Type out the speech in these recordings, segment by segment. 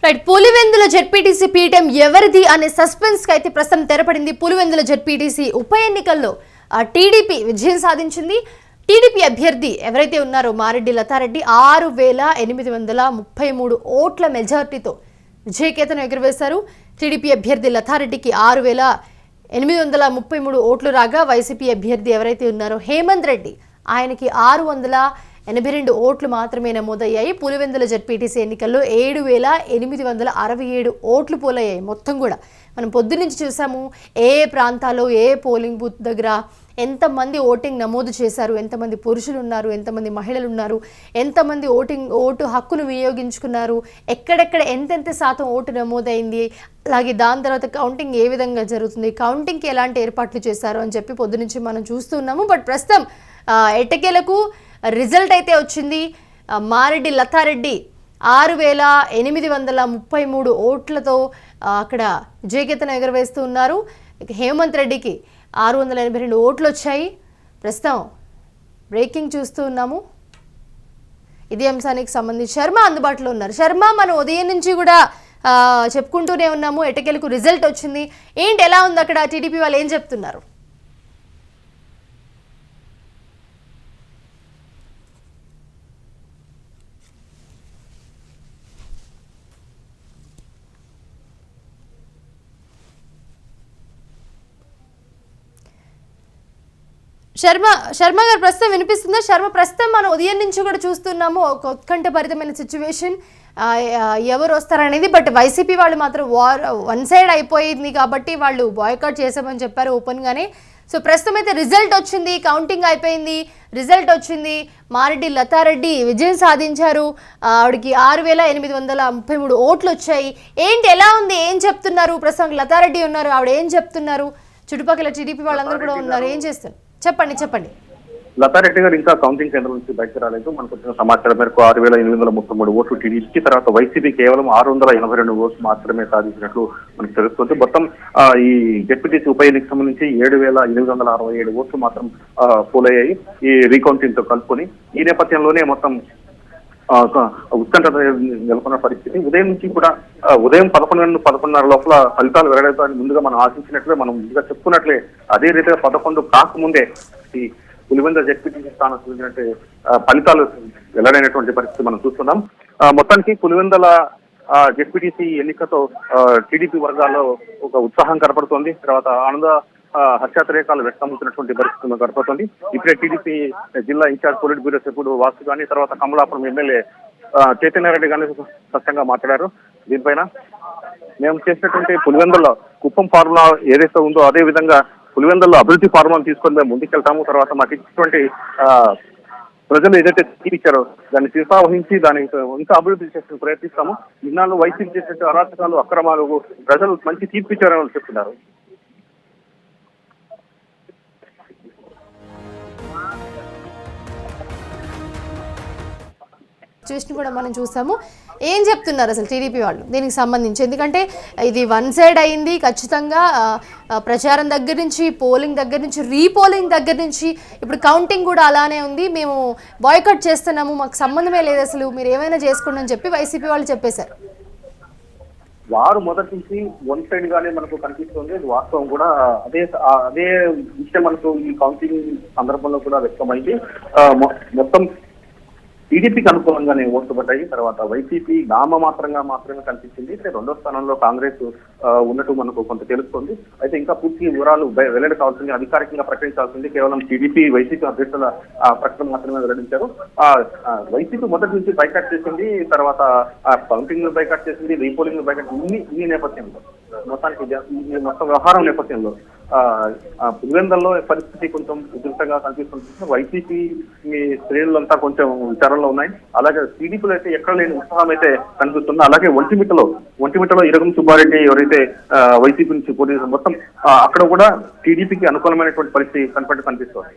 Right, Pulivendula ZPTC పీఠం ఎవరిది అనే సస్పెన్స్ కి అయితే ప్రస్తుతం తెరపడింది. పులివెందుల జెడ్పీటీసీ ఉప ఎన్నికల్లో టీడీపీ విజయం సాధించింది. టీడీపీ అభ్యర్థి ఎవరైతే ఉన్నారో మారెడ్డి లతారెడ్డి 6,833 ఓట్ల మెజార్టీతో విజయకేతనం ఎగురవేశారు. టీడీపీ అభ్యర్థి లతారెడ్డికి 6,833 ఓట్లు రాగా వైసీపీ అభ్యర్థి ఎవరైతే ఉన్నారో హేమంత్ రెడ్డి ఆయనకి 682 ఓట్లు మాత్రమే నమోదయ్యాయి. పులివెందుల జెడ్పీటీసీ ఎన్నికల్లో 7,867 ఓట్లు పోలయ్యాయి. మొత్తం కూడా మనం పొద్దు నుంచి చూసాము ఏ ప్రాంతాల్లో ఏ పోలింగ్ బూత్ దగ్గర ఎంతమంది ఓటింగ్ నమోదు చేశారు, ఎంతమంది పురుషులు ఉన్నారు, ఎంతమంది మహిళలు ఉన్నారు, ఎంతమంది ఓటు హక్కును వినియోగించుకున్నారు, ఎక్కడెక్కడ ఎంతెంత శాతం ఓటు నమోదైంది, అలాగే దాని తర్వాత కౌంటింగ్ ఏ విధంగా జరుగుతుంది, కౌంటింగ్కి ఎలాంటి ఏర్పాట్లు చేశారు అని చెప్పి పొద్దు నుంచి మనం చూస్తున్నాము. బట్ ప్రస్తుతం ఎట్టకేలకు రిజల్ట్ అయితే వచ్చింది. మారెడ్డి లతారెడ్డి 6,833 ఓట్లతో అక్కడ విజయకేతనం ఎగురవేస్తూ ఉన్నారు. హేమంత్ రెడ్డికి 682 ఓట్లు వచ్చాయి. ప్రస్తుతం బ్రేకింగ్ చూస్తూ ఉన్నాము. ఇదే అంశానికి సంబంధించి శర్మ అందుబాటులో ఉన్నారు. శర్మ, మనం ఉదయం నుంచి కూడా చెప్పుకుంటూనే ఉన్నాము ఎట్టకేలకు రిజల్ట్ వచ్చింది. ఏంటి, ఎలా ఉంది అక్కడ? టీడీపీ వాళ్ళు ఏం చెప్తున్నారు? శర్మ గారు ప్రస్తుతం వినిపిస్తుందా? శర్మ, ప్రస్తుతం మనం ఉదయం నుంచి కూడా చూస్తున్నాము ఒక ఉత్కంఠభరితమైన సిచ్యువేషన్, ఎవరు వస్తారనేది. బట్ వైసీపీ వాళ్ళు మాత్రం వన్ సైడ్ అయిపోయింది కాబట్టి వాళ్ళు బాయ్కాట్ చేసామని చెప్పారు ఓపెన్గానే. సో ప్రస్తుతం అయితే రిజల్ట్ వచ్చింది, కౌంటింగ్ అయిపోయింది, రిజల్ట్ వచ్చింది. మారెడ్డి లతారెడ్డి విజయం సాధించారు. ఆవిడకి 6,833 ఓట్లు వచ్చాయి. ఏంటి, ఎలా ఉంది, ఏం చెప్తున్నారు? ప్రస్తుతం లతారెడ్డి ఉన్నారు, ఆవిడ ఏం చెప్తున్నారు? చుట్టుపక్కల టీడీపీ వాళ్ళందరూ కూడా ఉన్నారు, ఏం చేస్తారు? చెప్పండి. లతారెడ్డి గారు ఇంకా కౌంటింగ్ కేంద్రం నుంచి బయటకు రాలేదు. మనకు వచ్చిన సమాచారం మేరకు 6,833 ఓట్లు టీడీపీకి, తర్వాత వైసీపీ కేవలం 682 ఓట్లు మాత్రమే సాధించినట్లు మనకు తెలుస్తుంది. మొత్తం ఈ జెడ్పీటీసీ ఉప ఎన్నికకు సంబంధించి 7,867 ఓట్లు మాత్రం పోలయ్యాయి ఈ రీకౌంటింగ్ తో కలుపుకొని. ఈ నేపథ్యంలోనే మొత్తం ఉత్కంఠ నెలకొన్న పరిస్థితి. ఉదయం నుంచి కూడా ఉదయం 11:30 లోపల ఫలితాలు వెల్లడవుతాయని ముందుగా మనం ఆశించినట్లే, మనం ముందుగా చెప్పుకున్నట్లే అదే రీతిగా 11 కాకముందే ఈ పులివెందుల జెడ్పీటీసీ స్థానం చూసినట్టే ఫలితాలు వెల్లడైనటువంటి పరిస్థితి మనం చూస్తున్నాం. మొత్తానికి పులివెందుల జెడ్పీటీసీ ఎన్నికతో టీడీపీ వర్గాల్లో ఒక ఉత్సాహం కనపడుతోంది. తర్వాత ఆనంద హర్షాతిరేకాలు వ్యక్తమవుతున్నటువంటి పరిస్థితి కనపడుతుంది. ఇప్పుడే టీడీపీ జిల్లా ఇన్ఛార్జ్ పొలిట్ బ్యూరో సభ్యుడు వాసు కానీ, తర్వాత కమలాపురం ఎమ్మెల్యే చైతన్యారెడ్డి కానీ స్పష్టంగా మాట్లాడారు. దీనిపైన మేము చేసినటువంటి పులివెందుల కుప్పం ఫార్ములా ఏదైతే ఉందో అదే విధంగా పులివెందుల్లో అభివృద్ధి ఫార్ములాను తీసుకొని మేము ముందుకెళ్తాము. తర్వాత మాకు ఇచ్చినటువంటి ప్రజలు ఏదైతే తీర్చారో దాన్ని శిరసావహించి దాన్ని ఇంకా అభివృద్ధి చేసే ప్రయత్నిస్తాము. ఇన్నాళ్ళు వైసీపీ చేసినట్టు అరాచకాలు, అక్రమాలు ప్రజలు మంచి తీర్పిచ్చారని చెప్తున్నారు. సిచ్యువేషన్ కూడా మనం చూసాము. ఏం చెప్తున్నారు అసలు టీడీపీ వాళ్ళు దీనికి సంబంధించి? ఎందుకంటే ఇది వన్ సైడ్ అయింది ఖచ్చితంగా. ప్రచారం దగ్గర నుంచి, పోలింగ్ దగ్గర నుంచి, రీపోలింగ్ దగ్గర నుంచి ఇప్పుడు కౌంటింగ్ కూడా అలానే ఉంది. మేము బాయ్కాట్ చేస్తున్నాము, మాకు సంబంధమే లేదు, అసలు మీరు ఏమైనా చేసుకోండి అని చెప్పి వైసీపీ వాళ్ళు చెప్పేశారు. వారు మొదటి నుంచి వన్ సైడ్ గానే మనకు కనిపిస్తుంది. వాస్తవం కూడా అదే విషయం మనకు ఈ కౌంటింగ్ సందర్భంలో కూడా వ్యక్తమైంది. మొత్తం టీడీపీకి అనుకూలంగానే ఓట్లు పడ్డాయి. తర్వాత వైసీపీ నామమాత్రంగా మాత్రమే కనిపించింది. రెండో స్థానంలో కాంగ్రెస్ ఉన్నట్టు మనకు కొంత తెలుస్తుంది. అయితే ఇంకా పూర్తి వివరాలు వెల్లడి కావాల్సింది, అధికారికంగా ప్రకటించాల్సింది. కేవలం టీడీపీ వైసీపీ అభ్యర్థుల ప్రకటన మాత్రమే వెల్లడించారు. వైసీపీ మొదటి నుంచి బైకాట్ చేసింది, తర్వాత కౌంటింగ్ బైకాట్ చేసింది, రీపోలింగ్ బైకాట్, ఈ నేపథ్యంలో మొత్తానికి మొత్తం వ్యవహారం నేపథ్యంలో పులివెందుల్లో పరిస్థితి కొంచెం ఉధృతంగా కనిపిస్తుంది. వైసీపీ శ్రేణులంతా కొంచెం విచారంలో ఉన్నాయి. అలాగే టీడీపీలో అయితే ఎక్కడ లేని ఉత్సాహం అయితే కనిపిస్తుంది. అలాగే ఒంటిమిట్టలో ఇరగం సుబ్బారెడ్డి ఎవరైతే వైసీపీ నుంచి పోటీ మొత్తం అక్కడ కూడా టీడీపీకి అనుకూలమైనటువంటి పరిస్థితి కనిపిస్తుంది.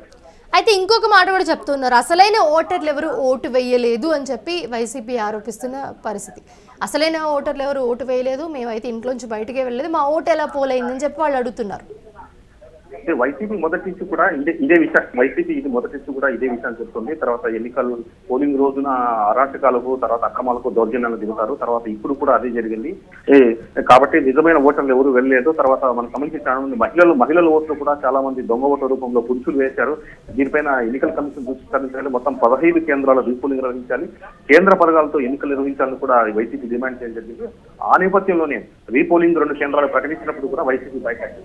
అయితే ఇంకొక మాట కూడా చెప్తున్నారు, అసలైన ఓటర్లు ఎవరు ఓటు వేయలేదు అని చెప్పి వైసీపీ ఆరోపిస్తున్న పరిస్థితి. అసలైన ఓటర్లు ఎవరు ఓటు వేయలేదు, మేమైతే ఇంట్లోంచి బయటకే వెళ్ళలేదు, మా ఓటు ఎలా పోలైందని చెప్పి వాళ్ళు అడుగుతున్నారు. అంటే వైసీపీ మొదటి నుంచి కూడా ఇదే విషయం, వైసీపీ ఇది మొదటి నుంచి కూడా ఇదే విషయాన్ని చెప్తుంది. తర్వాత ఎన్నికలు పోలింగ్ రోజున అరాచకాలకు, తర్వాత అక్రమాలకు, దౌర్జన్యాలు దిగుతారు. తర్వాత ఇప్పుడు కూడా అదే జరిగింది. కాబట్టి నిజమైన ఓటర్లు ఎవరు వెళ్ళలేదు. తర్వాత మనకు సంబంధించి చాలా మంది మహిళల ఓట్లు కూడా చాలా మంది దొంగ ఓట్ల రూపంలో పురుషులు వేశారు. దీనిపైన ఎన్నికల కమిషన్ దృష్టి సారించాలి. మొత్తం 15 కేంద్రాల రీపోలింగ్ నిర్వహించాలి, కేంద్ర పథకాలతో ఎన్నికలు నిర్వహించాలని కూడా వైసీపీ డిమాండ్ చేయడం జరిగింది. ఆ నేపథ్యంలోనే రీపోలింగ్ 2 కేంద్రాలు ప్రకటించినప్పుడు కూడా వైసీపీ బైకాట్.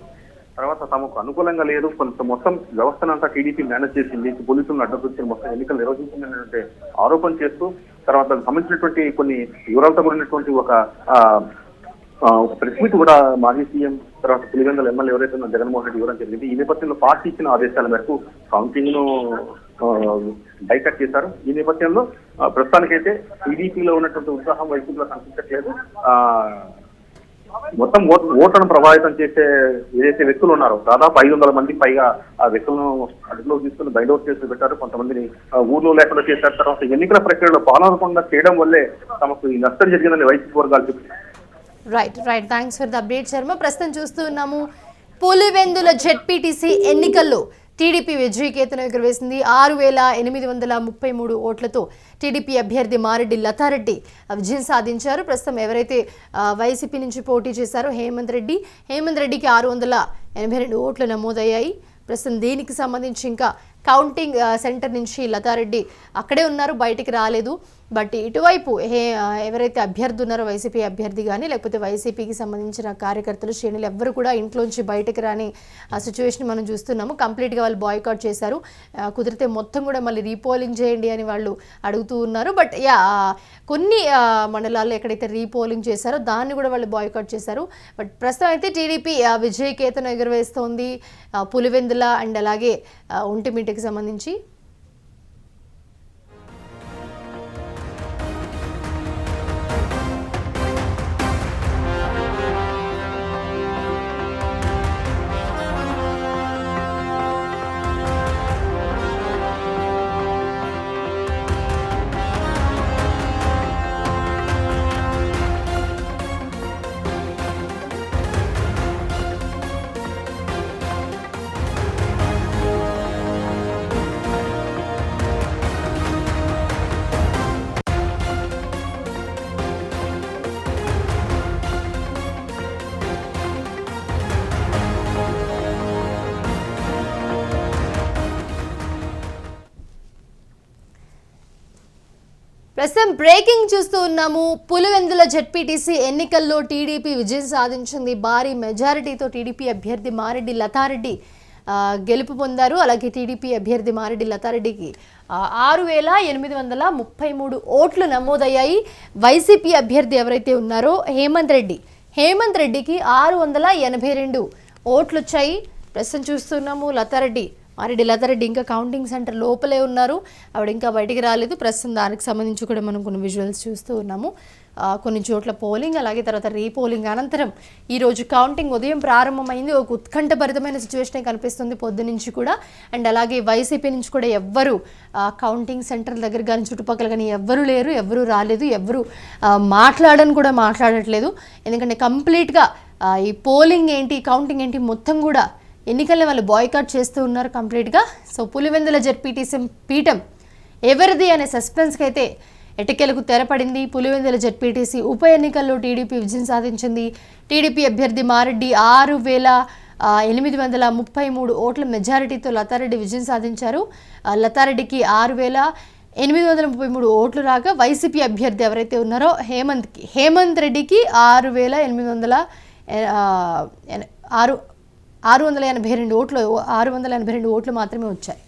తర్వాత తమకు అనుకూలంగా లేదు, కొంత మొత్తం వ్యవస్థనంతా టీడీపీ మేనేజ్ చేసింది, పోలీసులను అడ్డొచ్చి మొత్తం ఎన్నికలు నిర్వహించిందనే ఆరోపణ చేస్తూ, తర్వాత సంబంధించినటువంటి కొన్ని వివరాలతో కూడినటువంటి ఒక ప్రెస్ మీట్ కూడా మాజీ సీఎం తర్వాత పులివెందుల ఎమ్మెల్యే ఎవరైతే ఉన్నారో జగన్మోహన్ రెడ్డి ఇవ్వడం జరిగింది. ఈ నేపథ్యంలో పార్టీ ఇచ్చిన ఆదేశాల మేరకు కౌంటింగ్ ను బైకట్ చేశారు. ఈ నేపథ్యంలో ప్రస్తుతానికైతే టీడీపీలో ఉన్నటువంటి ఉత్సాహం వైసీపీలో కనిపించట్లేదు. మొత్తం ఓట్లను ప్రభావితం చేసే ఏదైతే వ్యక్తులు ఉన్నారో దాదాపు 500 మంది పైగా ఆ వ్యక్తులను అదుపులో తీసుకుని బైండ్ అవుట్ చేసి పెట్టారు. కొంతమందిని ఊర్లో లేకుండా చేశారు. తర్వాత ఎన్నికల ప్రక్రియలో పాల్గొనకుండా చేయడం వల్లే తమకు ఈ నష్టం జరిగిందని వైసీపీ వర్గాలు చెప్తున్నారు. Right thanks for the update Sharma. ప్రస్తుతం చూస్తూ ఉన్నాము పులివెందుల జెడ్పీటీసీ ఎన్నికల్లో టీడీపీ విజయకేతనం ఎగురవేసింది. 6833 ఓట్లతో టీడీపీ అభ్యర్థి మారెడ్డి లతారెడ్డి విజయం సాధించారు. ప్రస్తుతం ఎవరైతే వైసీపీ నుంచి పోటీ చేశారో హేమంత్ రెడ్డికి 682 ఓట్లు నమోదయ్యాయి. ప్రస్తుతం దీనికి సంబంధించి ఇంకా కౌంటింగ్ సెంటర్ నుంచి లతారెడ్డి అక్కడే ఉన్నారు, బయటికి రాలేదు. బట్ ఇటువైపు ఎవరైతే అభ్యర్థి ఉన్నారో వైసీపీ అభ్యర్థి కానీ లేకపోతే వైసీపీకి సంబంధించిన కార్యకర్తలు శ్రేణులు ఎవ్వరు కూడా ఇంట్లోంచి బయటకు రాని ఆ సిచ్యువేషన్ మనం చూస్తున్నాము. కంప్లీట్గా వాళ్ళు బాయ్కాట్ చేశారు. కుదిరితే మొత్తం కూడా మళ్ళీ రీపోలింగ్ చేయండి అని వాళ్ళు అడుగుతూ ఉన్నారు. బట్ కొన్ని మండలాల్లో ఎక్కడైతే రీపోలింగ్ చేశారో దాన్ని కూడా వాళ్ళు బాయ్కాట్ చేశారు. బట్ ప్రస్తుతం అయితే టీడీపీ విజయకేతనం ఎగురవేస్తోంది పులివెందుల అండ్ అలాగే ఒంటిమిట్టకి సంబంధించి. ప్రస్తుతం బ్రేకింగ్ చూస్తూ ఉన్నాము. పులివెందుల జెడ్పీటీసీ ఎన్నికల్లో టీడీపీ విజయం సాధించింది. భారీ మెజారిటీతో టీడీపీ అభ్యర్థి మారెడ్డి లతారెడ్డి గెలుపు పొందారు. అలాగే టీడీపీ అభ్యర్థి మారెడ్డి లతారెడ్డికి 6833 ఓట్లు నమోదయ్యాయి. వైసీపీ అభ్యర్థి ఎవరైతే ఉన్నారో హేమంత్ రెడ్డికి 682 ఓట్లు వచ్చాయి. ప్రస్తుతం చూస్తున్నాము మారెడ్డి లతారెడ్డి ఇంకా కౌంటింగ్ సెంటర్ లోపలే ఉన్నారు, ఆవిడ ఇంకా బయటికి రాలేదు. ప్రస్తుతం దానికి సంబంధించి కూడా మనం కొన్ని విజువల్స్ చూస్తూ ఉన్నాము. కొన్ని చోట్ల పోలింగ్ అలాగే తర్వాత రీపోలింగ్ అనంతరం ఈరోజు కౌంటింగ్ ఉదయం ప్రారంభమైంది. ఒక ఉత్కంఠభరితమైన సిచ్యువేషనే కనిపిస్తుంది పొద్దు నుంచి కూడా. అండ్ అలాగే వైసీపీ నుంచి కూడా ఎవ్వరు కౌంటింగ్ సెంటర్ దగ్గర కానీ చుట్టుపక్కల కానీ ఎవ్వరూ లేరు, ఎవ్వరూ రాలేదు, ఎవ్వరూ మాట్లాడట్లేదు. ఎందుకంటే కంప్లీట్గా ఈ పోలింగ్ ఏంటి కౌంటింగ్ ఏంటి మొత్తం కూడా ఎన్నికల్ని వాళ్ళు బాయ్కాట్ చేస్తూ ఉన్నారు కంప్లీట్గా. సో పులివెందుల జెడ్పీటీసీ పీఠం ఎవరిది అనే సస్పెన్స్కి అయితే ఎటకెలకు తెరపడింది. పులివెందుల జెడ్పీటీసీ ఉప ఎన్నికల్లో టీడీపీ విజయం సాధించింది. టీడీపీ అభ్యర్థి మారెడ్డి 6833 ఓట్ల మెజారిటీతో లతారెడ్డి విజయం సాధించారు. లతారెడ్డికి 6833 ఓట్లు రాగా వైసీపీ అభ్యర్థి ఎవరైతే ఉన్నారో హేమంత్ రెడ్డికి 682 ఓట్లు మాత్రమే వచ్చాయి.